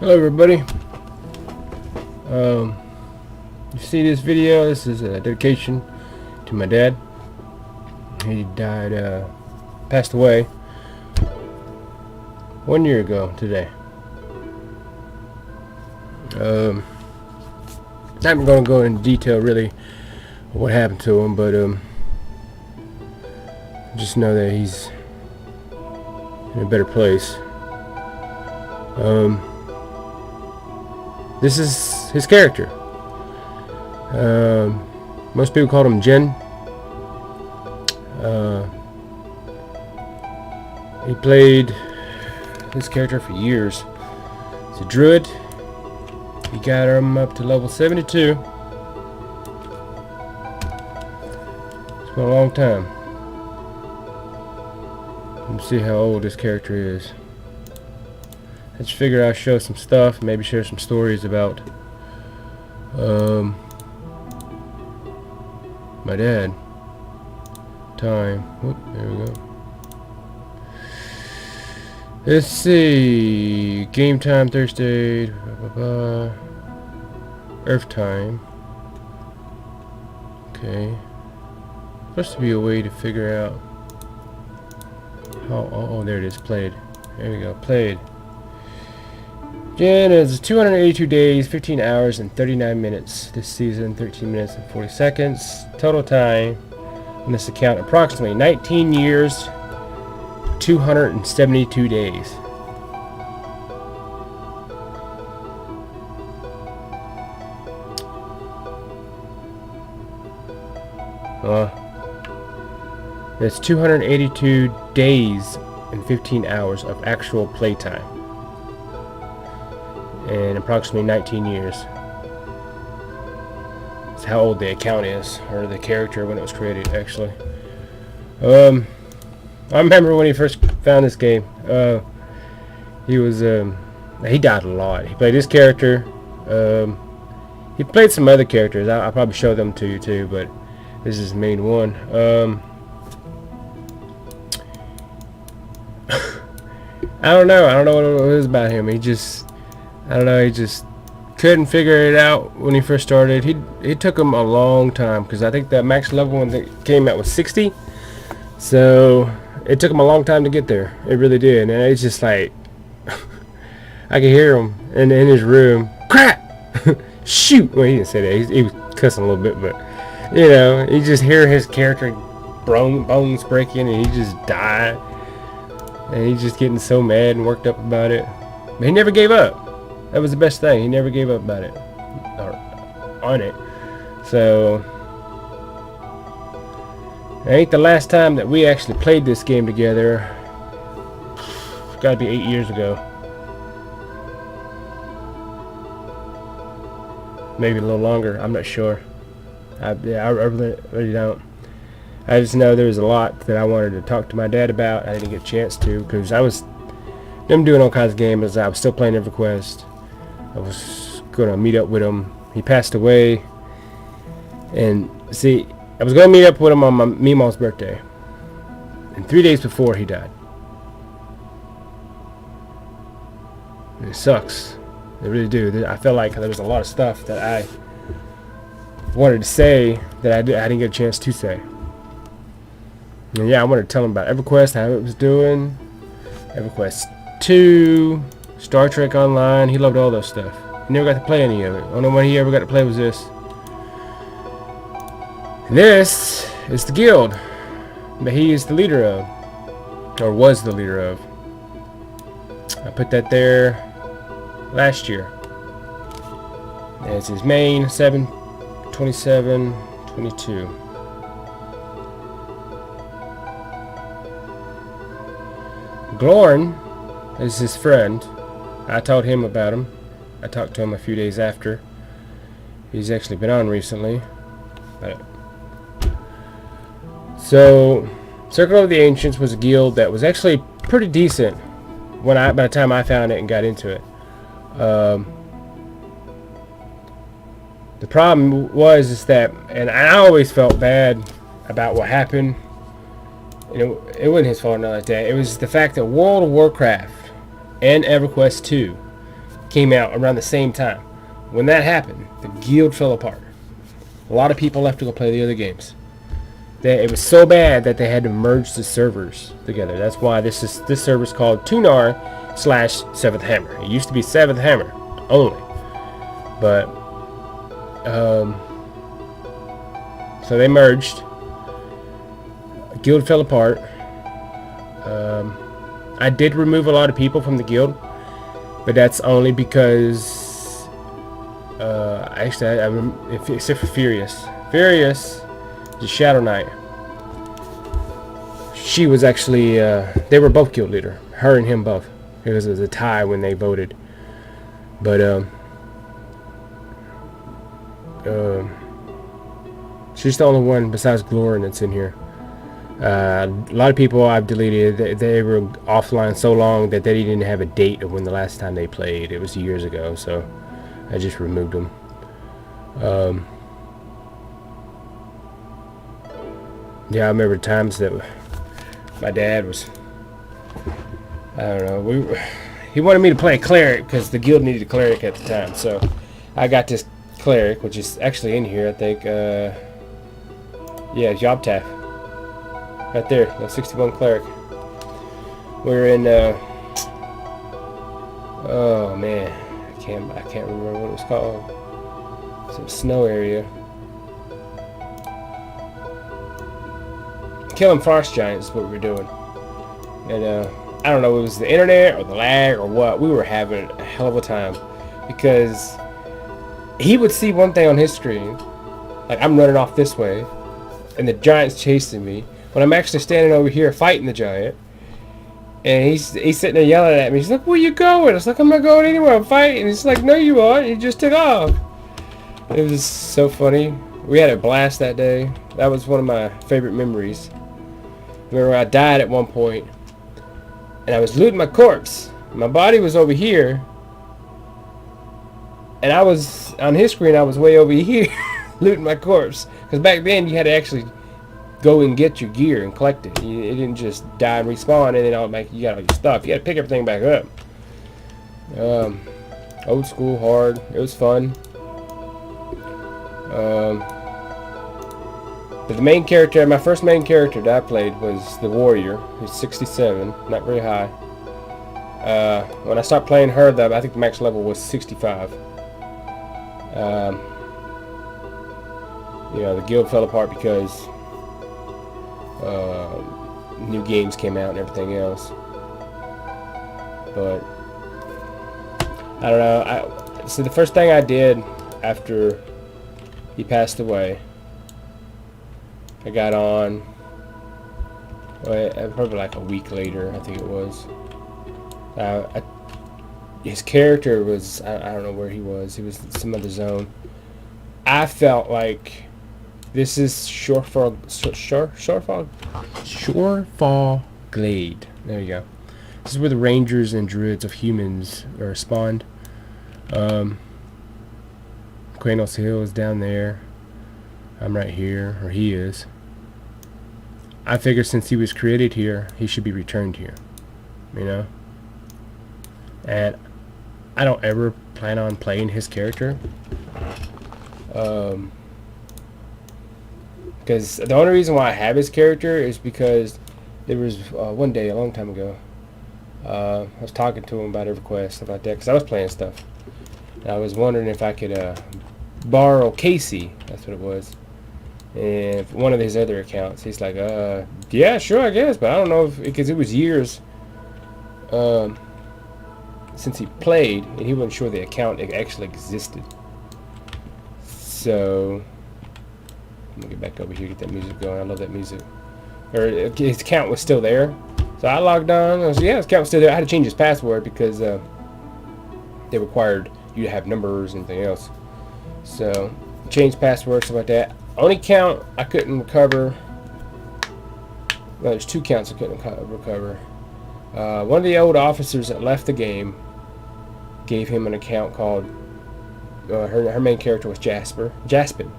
Hello everybody. You see this video? This is a dedication to my dad. He died, passed away 1 year ago today. I'm going to go into detail really what happened to him, but just know that he's in a better place. This is his character. Most people called him Jin. He played this character for years. He's a druid. He got him up to level 72. It's been a long time. Let's see how old this character is. I just figured I'd show some stuff, maybe share some stories about my dad. Time. Whoop, there we go. Let's see. Game time Thursday. Earth time. Okay. Supposed to be a way to figure out how. Oh, there it is. Played. There we go. Played. Jen is 282 days, 15 hours, and 39 minutes this season, 13 minutes and 40 seconds. Total time on this account, approximately 19 years, 272 days. That's 282 days and 15 hours of actual playtime. In approximately 19 years. That's how old the account is, or the character when it was created, actually. I remember when he first found this game. He died a lot. He played this character. He played some other characters. I'll probably show them to you too, but this is the main one. I don't know what it was about him. He just couldn't figure it out when he first started. It took him a long time, because I think that max level when it came out was 60. So it took him a long time to get there. It really did. And it's just like I could hear him in his room. Crap! Shoot! Well, he didn't say that. He was cussing a little bit, but you know, you just hear his character bones breaking, and he just died. And he's just getting so mad and worked up about it. But he never gave up. That was the best thing. He never gave up about it, or on it. So it ain't the last time that we actually played this game together. It's got to be 8 years ago, maybe a little longer. I'm not sure. I really don't. I just know there was a lot that I wanted to talk to my dad about. I didn't get a chance to, because I was doing all kinds of games. I was still playing EverQuest. I was going to meet up with him. He passed away. And see, I was going to meet up with him on my Meemaw's birthday. And 3 days before, he died. And it sucks. It really do. I felt like there was a lot of stuff that I wanted to say that I didn't get a chance to say. And yeah, I wanted to tell him about EverQuest, how it was doing. EverQuest 2, Star Trek Online. He loved all those stuff. He never got to play any of it. The only one he ever got to play was this. And this is the guild that he is the leader of, or was the leader of. I put that there last year. That's his main, 7, 27, 22. Glorn is his friend. I told him about him. I talked to him a few days after. He's actually been on recently. So, Circle of the Ancients was a guild that was actually pretty decent by the time I found it and got into it. The problem was that, and I always felt bad about what happened. It wasn't his fault or nothing like that. It was the fact that World of Warcraft and EverQuest 2 came out around the same time. When that happened, the guild fell apart. A lot of people left to go play the other games. It was so bad that they had to merge the servers together. That's why this server is called Tunar/Seventh Hammer. It used to be Seventh Hammer only, but so they merged. Guild fell apart. I did remove a lot of people from the guild, but that's only because except for Furious, the Shadow Knight. She was actually they were both guild leader, her and him both. It was a tie when they voted, but she's the only one besides Glorin that's in here. A lot of people I've deleted. They were offline so long that they didn't have a date of when the last time they played. It was years ago, so I just removed them. Yeah, I remember times that my dad was, I don't know, he wanted me to play a cleric because the guild needed a cleric at the time. So I got this cleric, which is actually in here, I think. Yeah, Jobtaf. Right there, the 61 cleric. We're in, oh man, I can't remember what it was called. Some snow area. Killing frost giants is what we were doing, and I don't know if it was the internet or the lag or what. We were having a hell of a time because he would see one thing on his screen, like I'm running off this way, and the giant's chasing me when I'm actually standing over here fighting the giant, and he's sitting there yelling at me. He's like, "Where you going?" I was like, "I'm not going anywhere. I'm fighting." He's like, "No, you aren't. You just took off." It was so funny. We had a blast that day. That was one of my favorite memories. Remember, I died at one point, and I was looting my corpse. My body was over here, and I was on his screen. I was way over here looting my corpse, because back then you had to actually go and get your gear and collect it. It didn't just die and respawn, and then you got all your stuff. You had to pick everything back up. Old school, hard. It was fun. But the main character, my first main character that I played was the warrior. He's 67, not very high. When I started playing her, I think the max level was 65. You know, the guild fell apart because new games came out and everything else. But I don't know. So the first thing I did after he passed away, I got on probably like a week later, I think it was. His character was, I don't know where he was. He was in some other zone. I felt like this is Shorefall Glade. There you go. This is where the rangers and druids of humans are spawned. Quanos Hill is down there. I'm right here, or he is. I figure since he was created here, he should be returned here. You know? And I don't ever plan on playing his character. Because the only reason why I have his character is because there was one day, a long time ago, I was talking to him about EverQuest, stuff like that, because I was playing stuff. And I was wondering if I could borrow Casey, that's what it was, and one of his other accounts. He's like, yeah, sure, I guess, but I don't know if, because it was years since he played, and he wasn't sure the account actually existed. So I'm gonna get back over here, get that music going. I love that music. Or his account was still there, so I logged on. I was, yeah, his account was still there. I had to change his password because they required you to have numbers and anything else. So changed password, stuff like that. Only count I couldn't recover. Well, there's two counts I couldn't recover. One of the old officers that left the game gave him an account called her main character was Jaspin.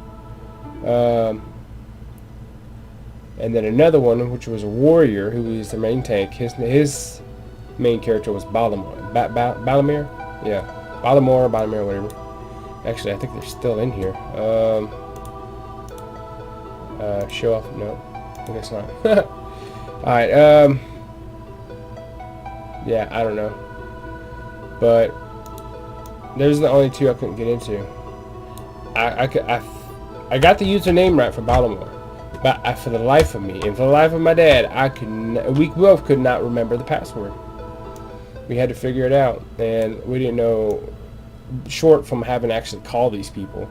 And then another one, which was a warrior who was the main tank. His main character was Balamir. Yeah. Baltimore, whatever. Actually, I think they're still in here. Show off? No, I guess not. All right. Yeah, I don't know, but those are the only two I couldn't get into. I got the username right for Baltimore, but for the life of me and for the life of my dad, we both could not remember the password. We had to figure it out, and we didn't know, short from having to actually call these people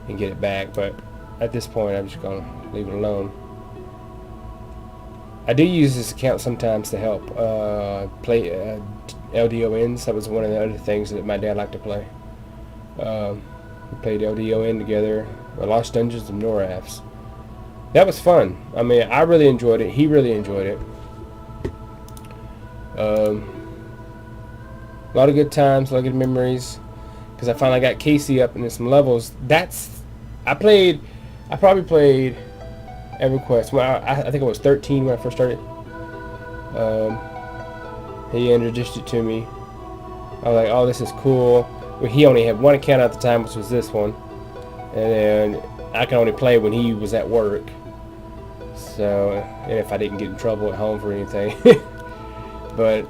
and get it back. But at this point, I'm just gonna leave it alone. I do use this account sometimes to help play LDONs. That was one of the other things that my dad liked to play. We played LDON together, Lost Dungeons and Norafs. That was fun. I mean, I really enjoyed it. He really enjoyed it. A lot of good times, a lot of good memories. Because I finally got Casey up into some levels. I probably played EverQuest. Well, I think I was 13 when I first started. He introduced it to me. I was like, oh, this is cool. Well, he only had one account at the time, which was this one. And then I could only play when he was at work. So, and if I didn't get in trouble at home for anything. But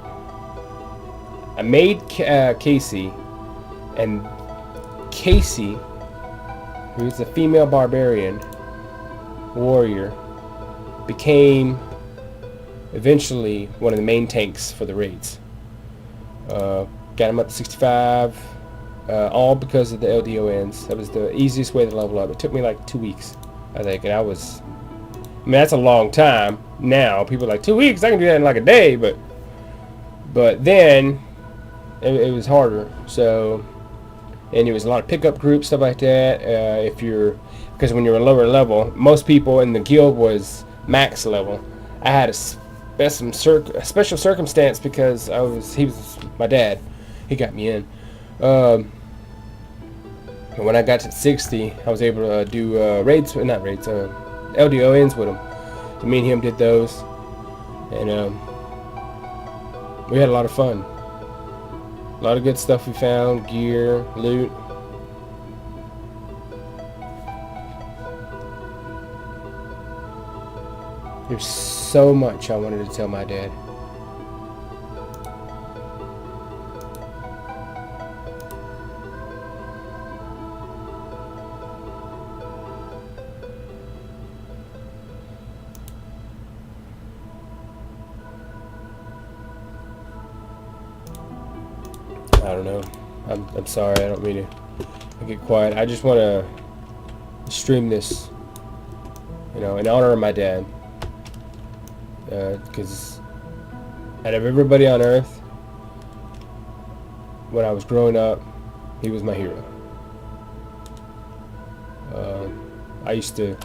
I made Casey, and Casey, who's a female barbarian warrior, became eventually one of the main tanks for the raids. Got him up to 65, all because of the LDONs. That was the easiest way to level up. It took me like 2 weeks, I think, and I mean, that's a long time. Now people are like, 2 weeks, I can do that in like a day, but then it was harder. So, and it was a lot of pickup groups, stuff like that. Because when you're a lower level, most people in the guild was max level. I had a special circumstance because he was my dad. He got me in. When I got to 60, I was able to do LDONs with him. So me and him did those, and we had a lot of fun. A lot of good stuff we found, gear, loot. There's so much I wanted to tell my dad. I don't know. I'm sorry. I don't mean to get quiet. I just want to stream this, in honor of my dad. Because out of everybody on Earth, when I was growing up, he was my hero. I used to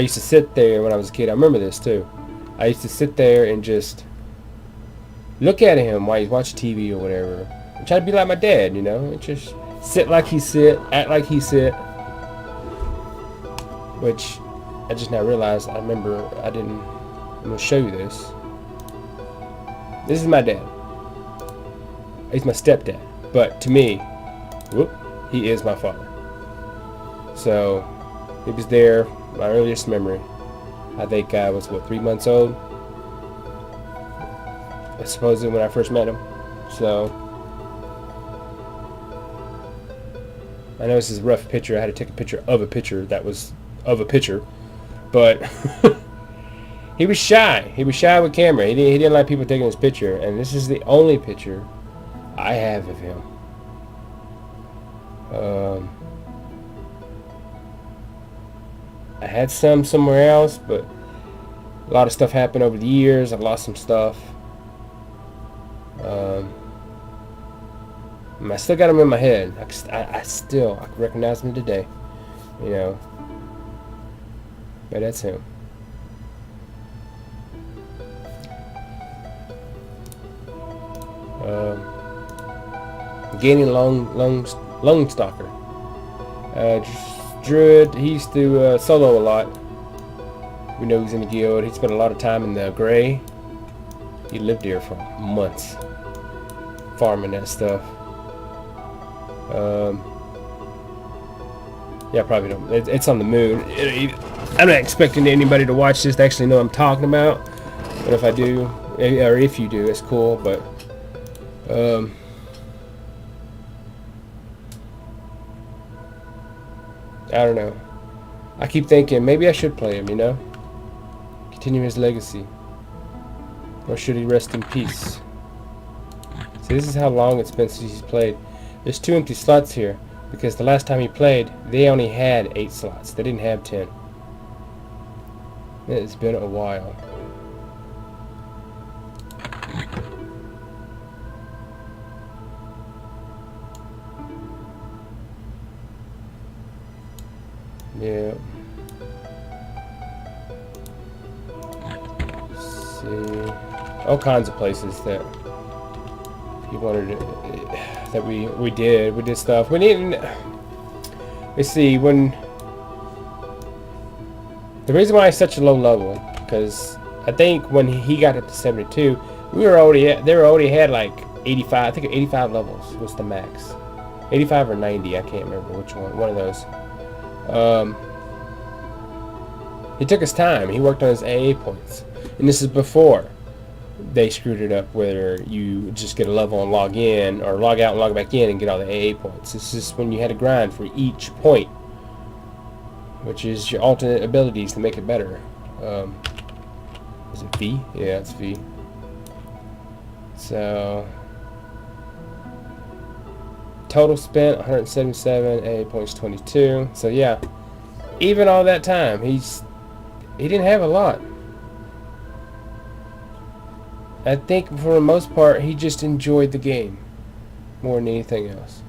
sit there when I was a kid. I remember this too. I used to sit there and just look at him while he's watching TV or whatever. And try to be like my dad, and just sit like he sit, act like he sit. Which I just now realized. I'm going to show you this. This is my dad. He's my stepdad. But to me, he is my father. So, he was there, my earliest memory. I think I was, 3 months old? Supposedly when I first met him. So, I know this is a rough picture. I had to take a picture of a picture that was of a picture. But he was shy. He was shy with camera. He didn't like people taking his picture. And this is the only picture I have of him. I had some somewhere else, but a lot of stuff happened over the years. I lost some stuff. I still got him in my head. I can recognize him today. But that's him. Gaining Lone Stalker. Druid, he used to solo a lot. We know he's in the guild. He spent a lot of time in the Gray. He lived there for months, farming that stuff. Um, yeah, probably don't. It's on the moon. I'm not expecting anybody to watch this to actually know what I'm talking about. But if I do, or if you do, it's cool. But I don't know. I keep thinking maybe I should play him, you know? Continue his legacy. Or should he rest in peace? See, this is how long it's been since he's played. There's 2 empty slots here, because the last time he played, they only had 8 slots. They didn't have 10. It's been a while. Yeah. Let's see. All kinds of places that he wanted to, that we did stuff. We didn't. Let's see, when the reason why it's such a low level, because I think when he got up to 72, they already had like 85. I think 85 levels was the max. 85 or 90, I can't remember which one of those. He took his time. He worked on his AA points, and this is before they screwed it up where you just get a level and log in, or log out and log back in and get all the AA points. This is when you had to grind for each point, which is your alternate abilities to make it better. Is it V? Yeah, it's V. So total spent 177, AA points 22. So yeah, even all that time, he didn't have a lot. I think for the most part, he just enjoyed the game more than anything else.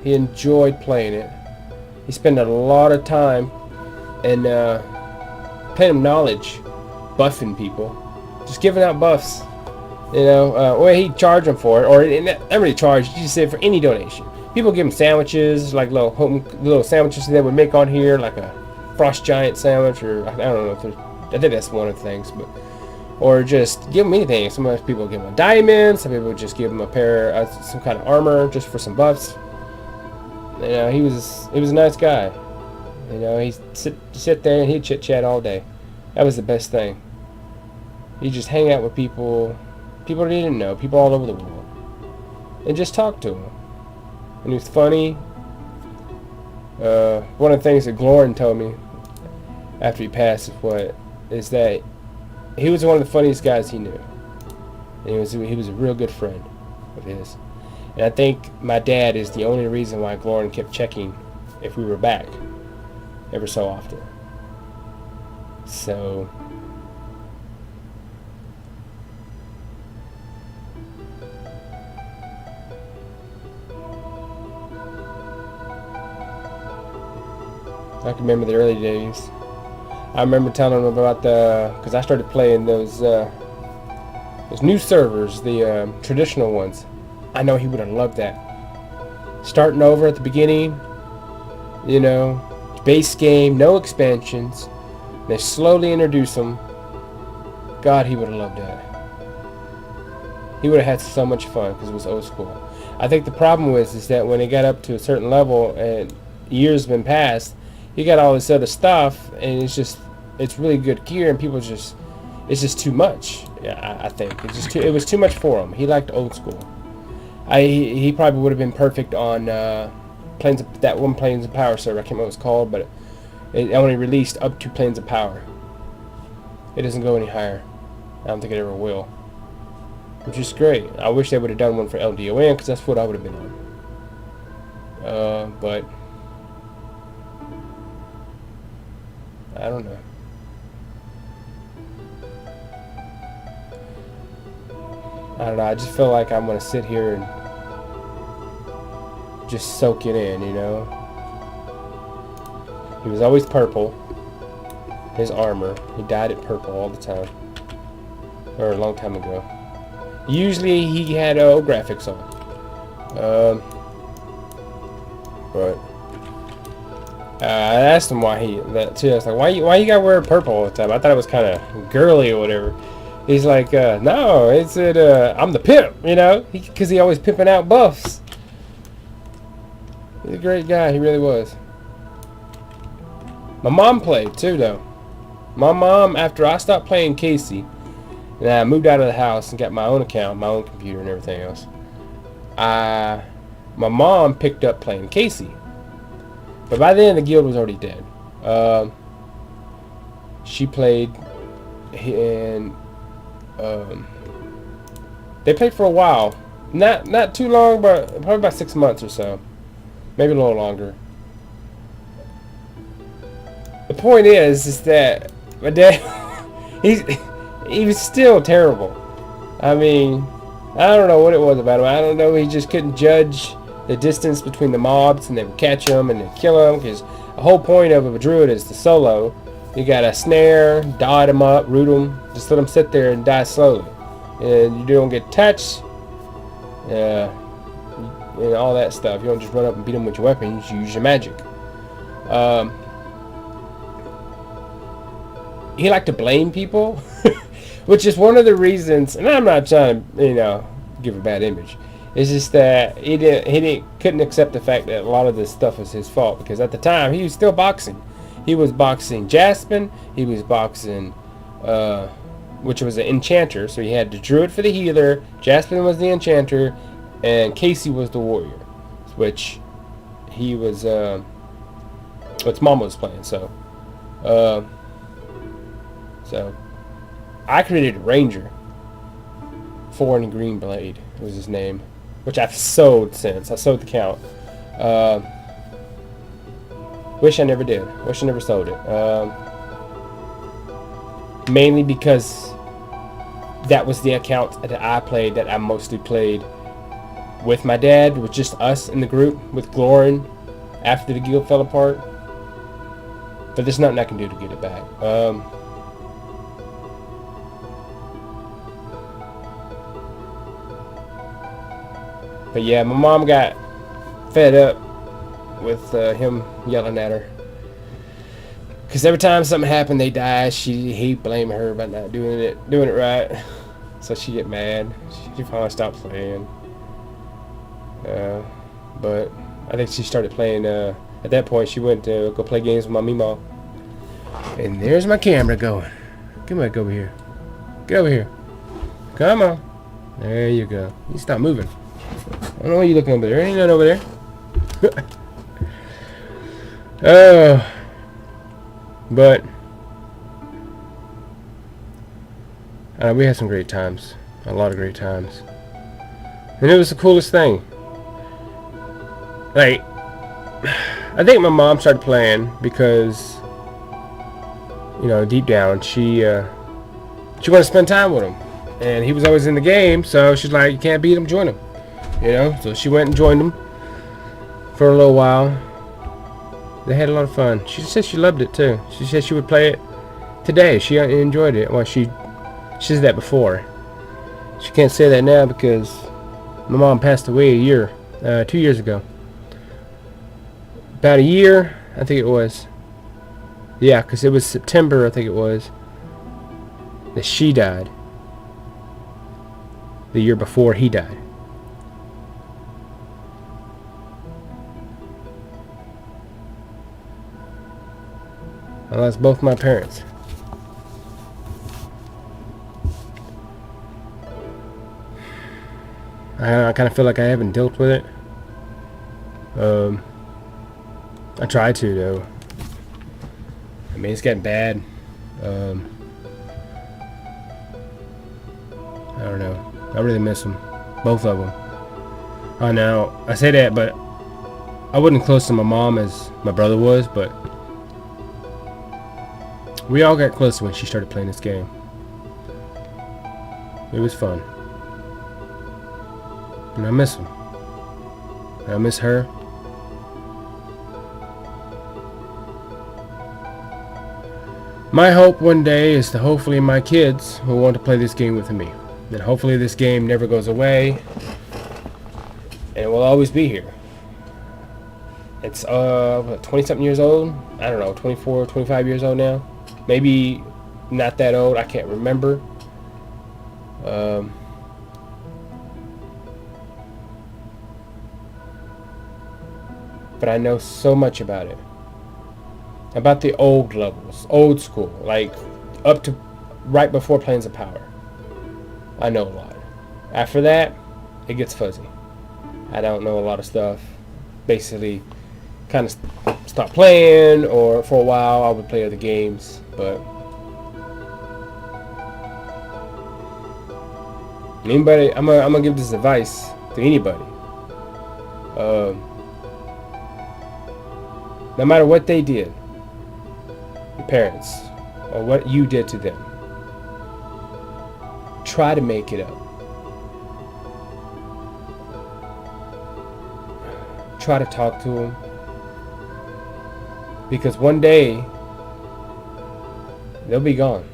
He enjoyed playing it. He spent a lot of time and paying him knowledge, buffing people, just giving out buffs. You know, or he'd charge them for it, or not really charge. You just said for any donation. People give him sandwiches, like little sandwiches they would make on here, like a Frost Giant sandwich, or I don't know if there's. I think that's one of the things, but or just give him anything. Sometimes people give him a diamond. Some people just give him a pair, some kind of armor, just for some buffs. You know, he was a nice guy. You know, he'd sit there and he'd chit chat all day. That was the best thing. He'd just hang out with people he didn't know, people all over the world, and just talk to them. And he was funny. One of the things that Glorin told me after he passed is that he was one of the funniest guys he knew. And he was a real good friend of his. And I think my dad is the only reason why Glorin kept checking if we were back ever so often. So I can remember the early days. I remember telling him about because I started playing those new servers, the traditional ones. I know he would have loved that. Starting over at the beginning, you know, base game, no expansions. They slowly introduce them. God, he would have loved that. He would have had so much fun because it was old school. I think the problem is that when he got up to a certain level and years been passed, he got all this other stuff, and it's really good gear, and people it's just too much. Yeah, I think it was too much for him. He liked old school. He probably would have been perfect on Plains of Power server. I can't remember what it's called, but it only released up to Plains of Power. It doesn't go any higher. I don't think it ever will, which is great. I wish they would have done one for LDON, because that's what I would have been on. But I don't know. I don't know. I just feel like I'm gonna sit here and just soak it in, you know. He was always purple. His armor. He dyed it purple all the time. Or a long time ago. Usually he had old graphics on. But I asked him why that too. I was like, why you gotta wear purple all the time? I thought it was kind of girly or whatever. He's like, no, I'm the pimp, you know, because he always pimping out buffs. He's a great guy. He really was. My mom played too, though. My mom, after I stopped playing Casey, and I moved out of the house and got my own account, my own computer, and everything else, my mom picked up playing Casey. But by then, the guild was already dead. She played, and they played for a while. Not too long, but probably about 6 months or so. Maybe a little longer. The point is that my dad, he was still terrible. I mean, I don't know what it was about him. I don't know. He just couldn't judge the distance between the mobs, and they would catch them and they'd kill them. Because the whole point of a druid is to solo. You got to snare, dot them up, root them, just let them sit there and die slowly, and you don't get touched. And all that stuff. You don't just run up and beat them with your weapons. You use your magic. He liked to blame people, which is one of the reasons. And I'm not trying to, give a bad image. It's just that he couldn't accept the fact that a lot of this stuff was his fault, because at the time he was still boxing. He was boxing Jaspin. He was boxing, which was an enchanter. So he had the druid for the healer. Jaspin was the enchanter, and Casey was the warrior, which he was. Which Mama was playing. So I created a ranger. Foreign Green Blade was his name, which I've sold since. I sold the count. Wish I never did. Wish I never sold it. Mainly because that was the account that I played, that I mostly played with my dad, with just us in the group, with Glorin, after the guild fell apart. But there's nothing I can do to get it back. But yeah, my mom got fed up with him yelling at her. Because every time something happened, they died. He'd blame her about not doing it right. So she'd get mad. She finally stopped playing. But I think she started playing. At that point, she went to go play games with my Meemaw. And there's my camera going. Come on, go over here. Get over here. Come on. There you go. You stop moving. I don't know why you're looking over there. Ain't nothing over there. But we had some great times. A lot of great times. And it was the coolest thing. Like, I think my mom started playing because, deep down, she wanted to spend time with him. And he was always in the game, so she's like, you can't beat him, join him. So she went and joined him for a little while. They had a lot of fun. She said she loved it too. She said she would play it today. She enjoyed it. Well, she said that before. She can't say that now because my mom passed away 2 years ago. About a year, I think it was. Yeah, because it was September, I think it was, that she died. The year before he died. I lost both my parents. I kind of feel like I haven't dealt with it. I try to, though. I mean, it's getting bad. I don't know. I really miss them. Both of them. I know. I say that, but I wasn't close to my mom as my brother was, but we all got closer when she started playing this game. It was fun. And I miss them. I miss her. My hope one day is to hopefully my kids will want to play this game with me. And hopefully this game never goes away. And it will always be here. It's 20-something years old? I don't know, 24, 25 years old now? Maybe not that old, I can't remember. but I know so much about it. About the old levels, old school, like up to right before Planes of Power. I know a lot. After that, it gets fuzzy. I don't know a lot of stuff. Basically, kind of stopped playing, or for a while I would play other games, but anybody, I'm gonna give this advice to anybody. No matter what they did, your parents, or what you did to them, try to make it up. Try to talk to them, because one day they'll be gone,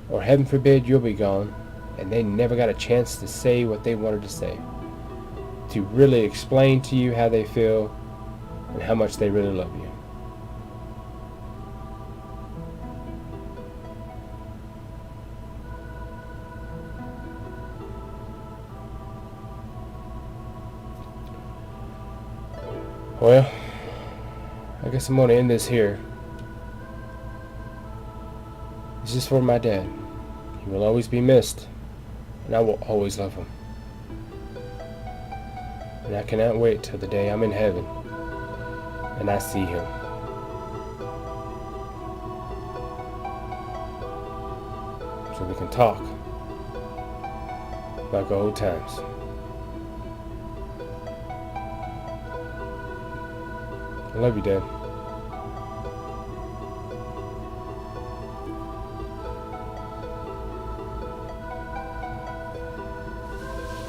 or heaven forbid you'll be gone, and they never got a chance to say what they wanted to say, to really explain to you how they feel and how much they really love you. Well, I guess I'm gonna end this here. It's just for my dad. He will always be missed, and I will always love him. And I cannot wait till the day I'm in heaven and I see him. So we can talk like old times. I love you, Dad.